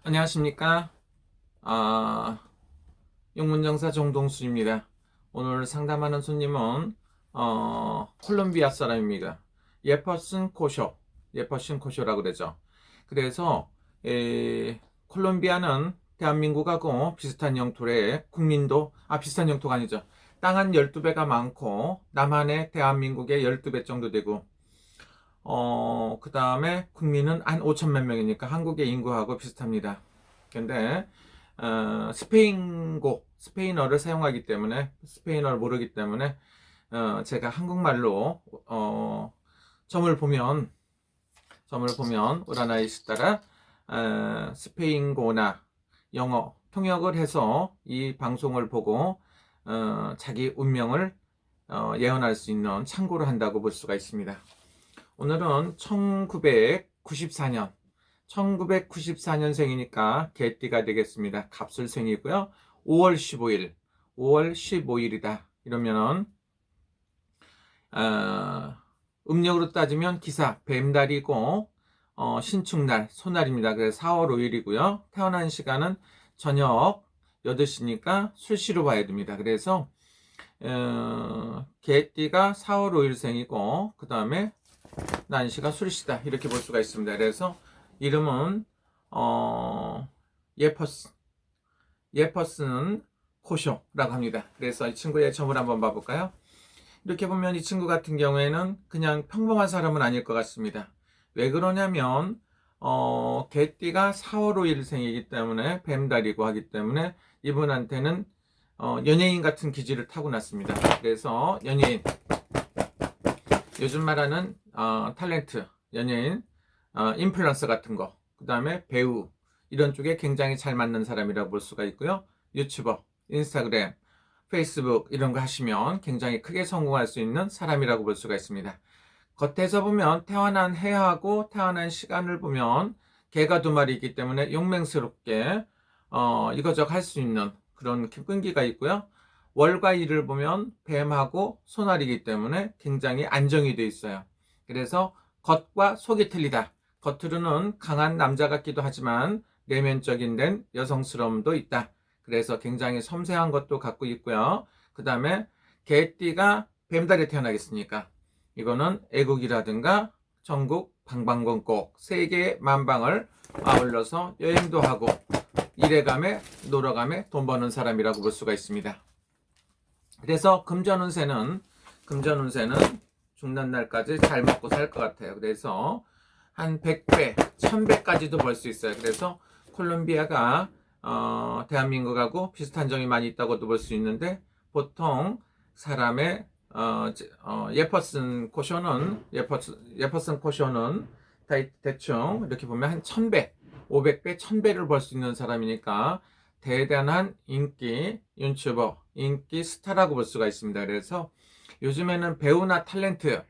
안녕하십니까. 아, 영문정사 정동수입니다. 오늘 상담하는 손님은 콜롬비아 사람입니다. 예퍼슨 코쇼라고 그러죠. 그래서 콜롬비아는 대한민국하고 비슷한 영토래 국민도 비슷한 영토가 아니죠. 땅 한 12배가 많고 남한의 대한민국의 12배 정도 되고 그 다음에 국민은 한 5천만 명이니까 한국의 인구하고 비슷합니다. 근데 스페인어를 사용하기 때문에 스페인어를 모르기 때문에 제가 한국말로 점을 보면 우라나이스 따라 스페인고나 영어 통역을 해서 이 방송을 보고 자기 운명을 예언할 수 있는 참고를 한다고 볼 수가 있습니다. 오늘은 1994년생이니까 개띠가 되겠습니다. 갑술생이고요. 5월 15일이다. 이러면은 음력으로 따지면 기사, 뱀달이고 신축날, 소날입니다. 그래서 4월 5일이고요. 태어난 시간은 저녁 8시니까 술시로 봐야 됩니다. 그래서 개띠가 4월 5일생이고 그 다음에 난시가 술시다 이렇게 볼 수가 있습니다. 그래서 이름은 예퍼슨 코쇼라고 합니다. 그래서 이 친구의 점을 한번 봐볼까요? 이렇게 보면 이 친구 같은 경우에는 그냥 평범한 사람은 아닐 것 같습니다. 왜 그러냐면 개띠가 4월 5일생이기 때문에 뱀달이고 하기 때문에 이분한테는 연예인 같은 기질을 타고났습니다. 그래서 연예인, 요즘 말하는 탤런트, 연예인, 인플루언서 같은 거, 그 다음에 배우, 이런 쪽에 굉장히 잘 맞는 사람이라고 볼 수가 있고요. 유튜버, 인스타그램, 페이스북 이런 거 하시면 굉장히 크게 성공할 수 있는 사람이라고 볼 수가 있습니다. 겉에서 보면 태어난 해하고 태어난 시간을 보면 개가 2마리이기 때문에 용맹스럽게 이거저거 할 수 있는 그런 끈기가 있고요. 월과 일을 보면 뱀하고 소날이기 때문에 굉장히 안정이 되어 있어요. 그래서 겉과 속이 틀리다. 겉으로는 강한 남자 같기도 하지만 내면적인 데는 여성스러움도 있다. 그래서 굉장히 섬세한 것도 갖고 있고요. 그 다음에 개띠가 뱀달에 태어나겠습니까? 이거는 애국이라든가 전국 방방곡곡 세계 만방을 아울러서 여행도 하고 일해가며 놀아가며 돈 버는 사람이라고 볼 수가 있습니다. 그래서 금전운세는 죽는 날까지 잘 먹고 살 것 같아요. 그래서 한 100배, 1000배까지도 벌 수 있어요. 그래서 콜롬비아가 대한민국하고 비슷한 점이 많이 있다고도 볼 수 있는데 보통 사람의 예퍼슨 코쇼는 대충 이렇게 보면 한 1000배, 500배, 1000배를 벌 수 있는 사람이니까 대단한 인기 유튜버, 인기 스타라고 볼 수가 있습니다. 그래서 요즘에는 배우나 탤런트나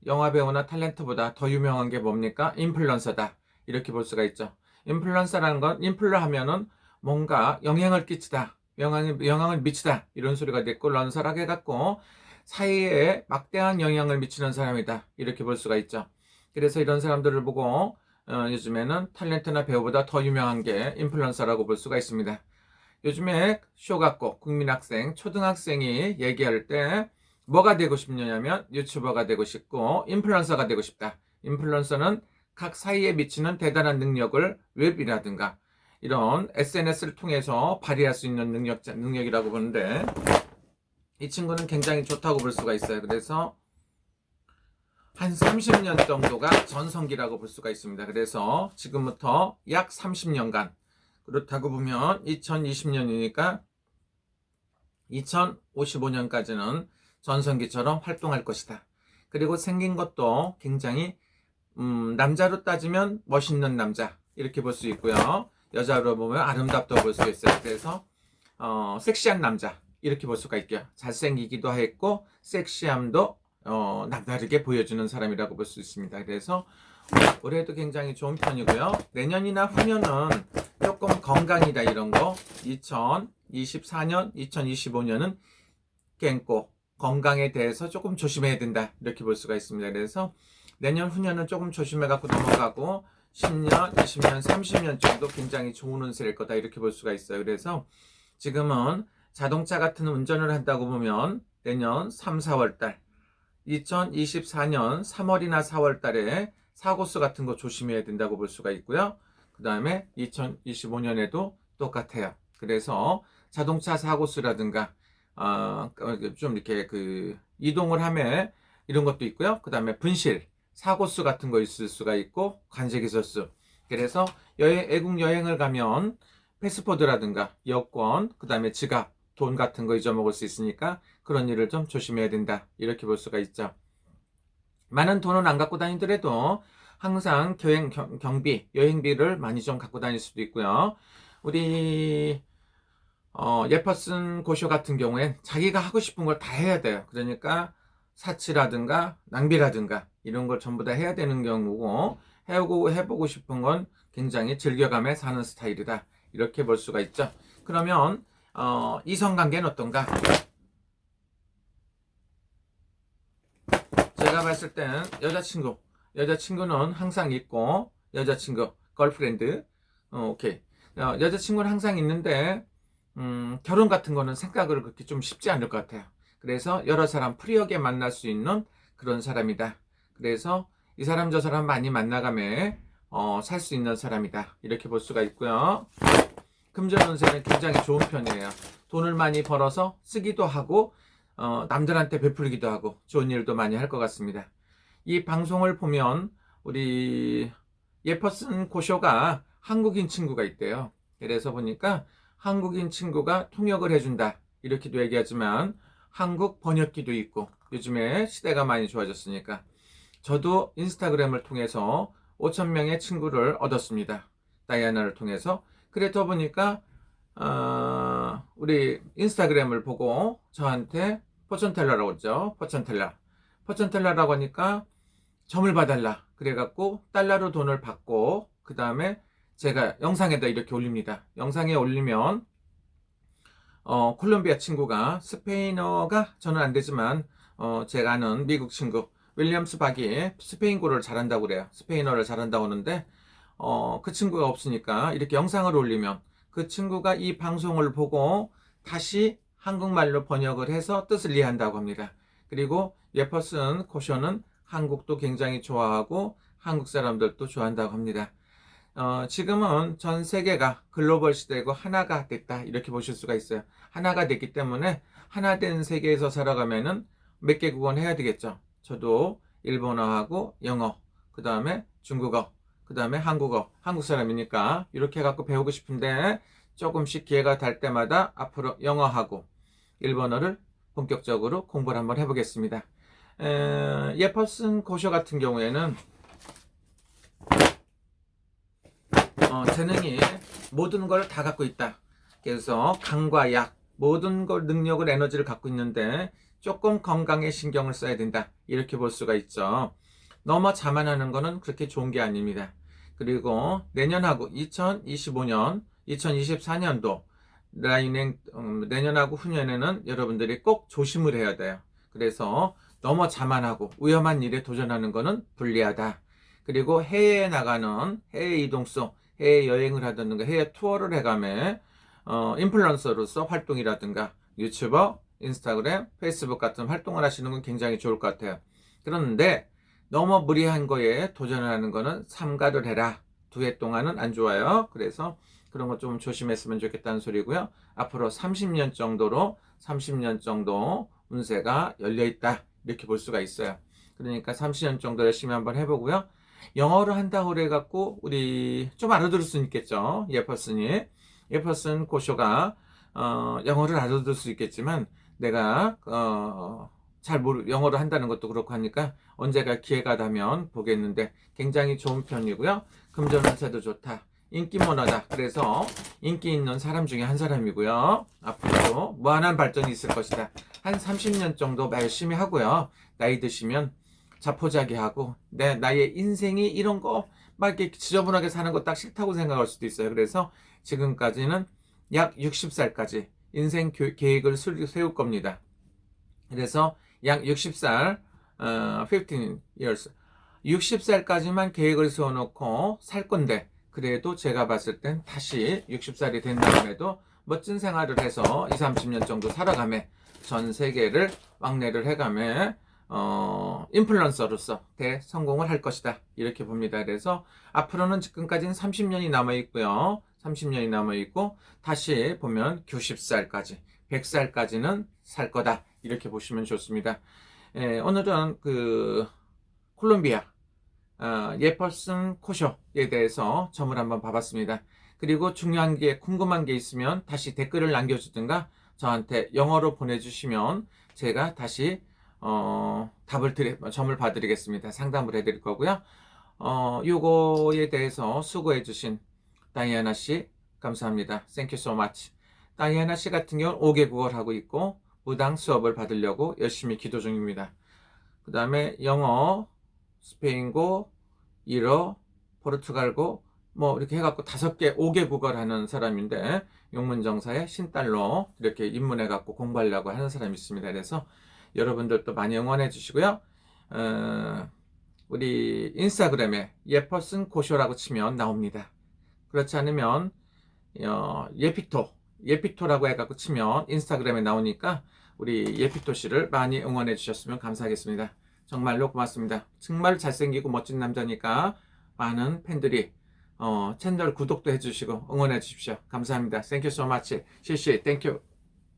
영화 배우나 탤런트보다 더 유명한 게 뭡니까? 인플루언서다. 이렇게 볼 수가 있죠. 인플루언서라는 건 인플루 하면은 뭔가 영향을 끼치다, 영향을 미치다 이런 소리가 됐고 런설하게 해갖고 사회에 막대한 영향을 미치는 사람이다 이렇게 볼 수가 있죠. 그래서 이런 사람들을 보고 요즘에는 탤런트나 배우보다 더 유명한 게 인플루언서라고 볼 수가 있습니다. 요즘에 쇼 갖고 국민학생, 초등학생이 얘기할 때 뭐가 되고 싶냐면 유튜버가 되고 싶고 인플루언서가 되고 싶다. 인플루언서는 각 사이에 미치는 대단한 능력을 웹이라든가 이런 SNS를 통해서 발휘할 수 있는 능력이라고 보는데 이 친구는 굉장히 좋다고 볼 수가 있어요. 그래서 한 30년 정도가 전성기라고 볼 수가 있습니다. 그래서 지금부터 약 30년간 그렇다고 보면 2020년이니까 2055년까지는 전성기처럼 활동할 것이다. 그리고 생긴 것도 굉장히 남자로 따지면 멋있는 남자 이렇게 볼 수 있고요. 여자로 보면 아름답다고 볼 수 있어요. 그래서 섹시한 남자 이렇게 볼 수가 있고요. 잘생기기도 했고 섹시함도 남다르게 보여주는 사람이라고 볼 수 있습니다. 그래서 올해도 굉장히 좋은 편이고요. 내년이나 후년은 조금 건강이다 이런 거 2024년, 2025년은健康, 건강에 대해서 조금 조심해야 된다 이렇게 볼 수가 있습니다. 그래서 내년 후년은 조금 조심해 갖고 넘어가고 10년, 20년, 30년 정도 굉장히 좋은 운세일 거다 이렇게 볼 수가 있어요. 그래서 지금은 자동차 같은 운전을 한다고 보면 내년 3, 4월 달 2024년 3월이나 4월 달에 사고수 같은 거 조심해야 된다고 볼 수가 있고요. 그 다음에 2025년에도 똑같아요. 그래서 자동차 사고수라든가 좀 이렇게 이동을 하면 이런 것도 있고요. 그 다음에 분실, 사고수 같은 거 있을 수가 있고 관제기소수. 그래서 외국 여행을 가면 패스포드라든가 여권, 그 다음에 지갑, 돈 같은 거 잊어먹을 수 있으니까 그런 일을 좀 조심해야 된다. 이렇게 볼 수가 있죠. 많은 돈은 안 갖고 다니더라도 항상 경비, 여행비를 많이 좀 갖고 다닐 수도 있고요. 우리 예퍼슨 고쇼 같은 경우엔 자기가 하고 싶은 걸 다 해야 돼요. 그러니까 사치라든가 낭비라든가 이런 걸 전부 다 해야 되는 경우고 해보고 싶은 건 굉장히 즐겨가며 사는 스타일이다. 이렇게 볼 수가 있죠. 그러면 이성관계는 어떤가? 제가 봤을 때는 여자친구는 항상 있고 여자친구, 걸프렌드 오케이. 여자친구는 항상 있는데 결혼 같은 거는 생각을 그렇게 좀 쉽지 않을 것 같아요. 그래서 여러 사람 프리하게 만날 수 있는 그런 사람이다. 그래서 이 사람 저 사람 많이 만나가며 살 수 있는 사람이다. 이렇게 볼 수가 있고요. 금전 운세는 굉장히 좋은 편이에요. 돈을 많이 벌어서 쓰기도 하고 남들한테 베풀기도 하고 좋은 일도 많이 할 것 같습니다. 이 방송을 보면 우리 예퍼슨 고쇼가 한국인 친구가 있대요. 그래서 보니까 한국인 친구가 통역을 해준다 이렇게도 얘기하지만 한국 번역기도 있고 요즘에 시대가 많이 좋아졌으니까 저도 인스타그램을 통해서 5,000명의 친구를 얻었습니다. 다이아나를 통해서. 그러다 보니까 우리 인스타그램을 보고 저한테 포천텔러라고 했죠. 포천텔러라고 하니까 점을 봐달라 그래갖고 달러로 돈을 받고 그 다음에 제가 영상에다 이렇게 올립니다. 영상에 올리면 콜롬비아 친구가 스페인어가 저는 안 되지만 제가 아는 미국 친구 윌리엄스 박이 스페인어를 잘한다고 그래요. 스페인어를 잘한다고 하는데 그 친구가 없으니까 이렇게 영상을 올리면 그 친구가 이 방송을 보고 다시 한국말로 번역을 해서 뜻을 이해한다고 합니다. 그리고 예퍼슨 고쇼는 한국도 굉장히 좋아하고 한국 사람들도 좋아한다고 합니다. 지금은 전 세계가 글로벌 시대고 하나가 됐다 이렇게 보실 수가 있어요. 하나가 됐기 때문에 하나 된 세계에서 살아가면은 몇 개국어는 해야 되겠죠. 저도 일본어하고 영어, 그 다음에 중국어, 그 다음에 한국어, 한국 사람이니까 이렇게 해갖고 배우고 싶은데 조금씩 기회가 될 때마다 앞으로 영어하고 일본어를 본격적으로 공부를 한번 해보겠습니다. 예퍼슨 고쇼 같은 경우에는 재능이 모든 걸 다 갖고 있다. 그래서 강과 약 모든 걸 능력을 에너지를 갖고 있는데 조금 건강에 신경을 써야 된다. 이렇게 볼 수가 있죠. 너무 자만하는 거는 그렇게 좋은 게 아닙니다. 그리고 내년하고 2025년, 2024년도 내년하고 후년에는 여러분들이 꼭 조심을 해야 돼요. 그래서 너무 자만하고 위험한 일에 도전하는 거는 불리하다. 그리고 해외에 나가는 해외 이동성, 해외 여행을 하든가 해외 투어를 해가며 인플루언서로서 활동이라든가 유튜버, 인스타그램, 페이스북 같은 활동을 하시는 건 굉장히 좋을 것 같아요. 그런데 너무 무리한 거에 도전을 하는 거는 삼가를 해라. 2해 동안은 안 좋아요. 그래서 그런 거 좀 조심했으면 좋겠다는 소리고요. 앞으로 30년 정도 운세가 열려있다. 이렇게 볼 수가 있어요. 그러니까 30년 정도 열심히 한번 해보고요. 영어를 한다고 그래갖고 우리 좀 알아들을 수 있겠죠. 예퍼슨 고쇼가 영어를 알아들을 수 있겠지만 내가 영어를 한다는 것도 그렇고 하니까 언제가 기회가 되면 보겠는데 굉장히 좋은 편이고요. 금전운세도 좋다. 인기모너다. 그래서 인기 있는 사람 중에 한 사람이고요. 앞으로도 무한한 발전이 있을 것이다. 한 30년 정도 열심히 하고요. 나이 드시면 자포자기하고 나의 인생이 이런 거 막 이렇게 지저분하게 사는 거 딱 싫다고 생각할 수도 있어요. 그래서 지금까지는 약 60살까지 인생 계획을 세울 겁니다. 그래서 약 60살, 15 years, 60살까지만 계획을 세워놓고 살 건데, 그래도 제가 봤을 땐 다시 60살이 된다고 해도 멋진 생활을 해서 20, 30년 정도 살아가며 전 세계를 왕래를 해가며 인플루언서로서 대성공을 할 것이다, 이렇게 봅니다. 그래서 앞으로는 지금까지는 30년이 남아있고요. 30년이 남아있고 다시 보면 90살까지 100살까지는 살 거다, 이렇게 보시면 좋습니다. 오늘은 콜롬비아 예퍼슨 코쇼에 대해서 점을 한번 봐봤습니다. 그리고 중요한 게, 궁금한 게 있으면 다시 댓글을 남겨주든가 저한테 영어로 보내주시면 제가 다시 점을 봐드리겠습니다. 상담을 해드릴 거고요. 요거에 대해서 수고해주신 다이애나 씨, 감사합니다. Thank you so much. 다이애나 씨 같은 경우는 5개 국어를 하고 있고 무당 수업을 받으려고 열심히 기도 중입니다. 그 다음에 영어, 스페인고, 일어, 포르투갈고, 뭐 이렇게 해갖고 5개, 5개 국어를 하는 사람인데, 용문정사의 신달로 이렇게 입문해갖고 공부하려고 하는 사람이 있습니다. 그래서 여러분들도 많이 응원해 주시고요. 우리 인스타그램에 예퍼슨 고쇼라고 치면 나옵니다. 그렇지 않으면 예피토라고 해갖고 치면 인스타그램에 나오니까 우리 예피토 씨를 많이 응원해 주셨으면 감사하겠습니다. 정말로 고맙습니다. 정말 잘생기고 멋진 남자니까 많은 팬들이 채널 구독도 해주시고 응원해 주십시오. 감사합니다. Thank you so much. 시시, thank you.